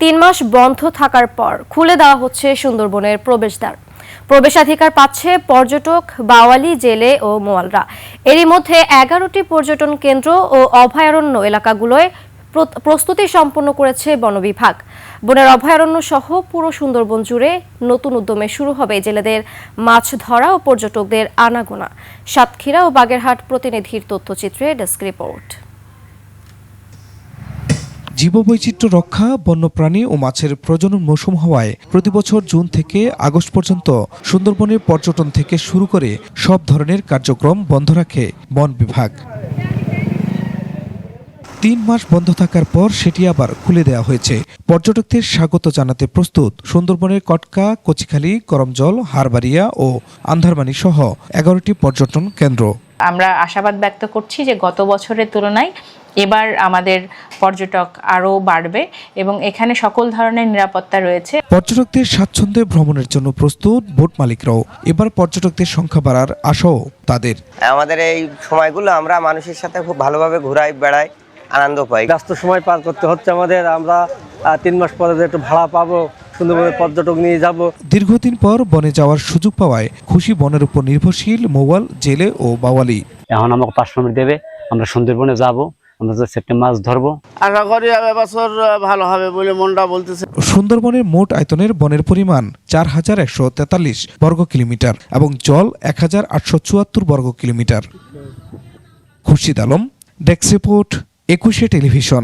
3 মাস বন্ধ থাকার পর খুলে দেওয়া হচ্ছে সুন্দরবনের প্রবেশদ্বার। প্রবেশাধিকার পাচ্ছে পর্যটক, বাওয়ালি, জেলে ও মোয়ালরা। এরই মধ্যে 11টি পর্যটন কেন্দ্র ও অভয়ারণ্য এলাকাগুলোয় প্রস্তুতি সম্পন্ন করেছে বন বিভাগ। বনের অভয়ারণ্য সহ পুরো সুন্দরবন জুড়ে নতুন উদ্যমে শুরু হবে জেলেদের মাছ ধরা ও পর্যটকদের আনাগোনা। সাতক্ষীরা ও বাগেরহাট প্রতিনিধির তথ্যচিত্রে ডেস্ক রিপোর্ট। জীববৈচিত্র্য রক্ষা, বন্যপ্রাণী ও মাছের প্রজনন মৌসুম হওয়ায় প্রতিবছর জুন থেকে আগস্ট পর্যন্ত সুন্দরবনের পর্যটন থেকে শুরু করে সব ধরনের কার্যক্রম বন্ধ রাখে বন বিভাগ। 3 মাস বন্ধ থাকার পর সেটি আবার খুলে দেওয়া হয়েছে। পর্যটকদের স্বাগত জানাতে প্রস্তুত সুন্দরবনের কটকা, কচিখালী, করমজল, হারবাড়িয়া ও আন্ধারমানি সহ 11টি পর্যটন কেন্দ্র। আমরা আশাবাদ ব্যক্ত করছি যে গত বছরের তুলনায় এবার আমাদের পর্যটক আরও বাড়বে এবং এখানে সকল ধরনের নিরাপত্তা রয়েছে। পর্যটকদের স্বাচ্ছন্দ্যে ভ্রমণের জন্য প্রস্তুত বোট মালিকরাও। এবার পর্যটকদের সংখ্যা বাড়ার আশাও তাদের। আমাদের এই সময়গুলো আমরা মানুষের সাথে খুব ভালোভাবে ঘুরাই বেড়াই, আনন্দ পাই। ব্যস্ত সময় পার করতে হচ্ছে আমাদের। আমরা 3 মাস পরে একটু ভাড়া পাবো, সুন্দরবনে পর্যটক নিয়ে যাব। দীর্ঘদিন পর বনে যাওয়ার সুযোগ পাওয়ায় খুশি বনের উপর নির্ভরশীল মোয়াল, জেলে ও বাওয়ালি। এখন আমাকে 5 মিনিট দেবে, আমরা সুন্দরবনে যাব, আমরা সেপ্টেম্বর মাছ ধরবো। আশা করি এবছর ভালো হবে বলে মনটা বলতেছে। সুন্দরবনের মোট আয়তনের বনের পরিমাণ 4143 বর্গ কিলোমিটার এবং জল 1874 বর্গ kilometre. Khurshid Alam, desk report, 21 television.